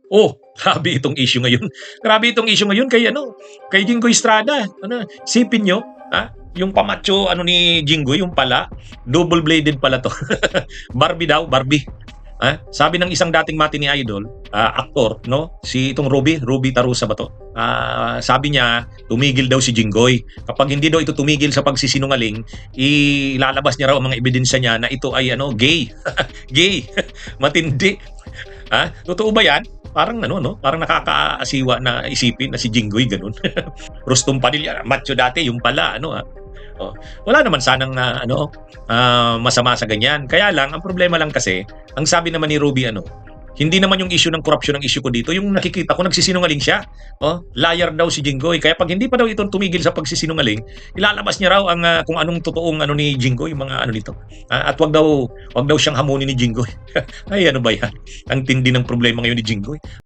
Oh, grabe itong issue ngayon. Grabe itong issue ngayon kay ano, kay Jinggoy Estrada. Ano, isipin niyo, yung pamacho ano ni Jinggoy, yung pala, double-bladed pala 'to. Barbie daw, Barbie. Sabi ng isang dating Mati Idol, aktor, no? Si itong Ruby Tarusa ba to? Sabi niya, tumigil daw si Jinggoy. Kapag hindi daw ito tumigil sa pagsisinungaling, ilalabas niya raw ang mga ebidensya niya na ito ay ano, gay. Gay. Matindi. Totoo ba 'yan? Parang ano 'no, parang nakakaasiwa na isipin na si Jinggoy gano'n. Rustom Padilla, macho dati, yung pala ano, oh. Wala naman sanang ano, masama sa ganyan. Kaya lang ang problema lang kasi, ang sabi naman ni Ruby ano, hindi naman yung issue ng korapsyon ang issue ko dito, yung nakikita ko nagsisinungaling siya. Oh, liar daw si Jinggoy. Kaya pag hindi pa daw ito tumigil sa pagsisinungaling, ilalabas niya raw ang kung anong totoong ano ni Jinggoy, yung mga ano nito. At wag daw siyang hamunin ni Jinggoy. Ay ano ba 'yan? Ang tindi ng problema ngayon ni Jinggoy.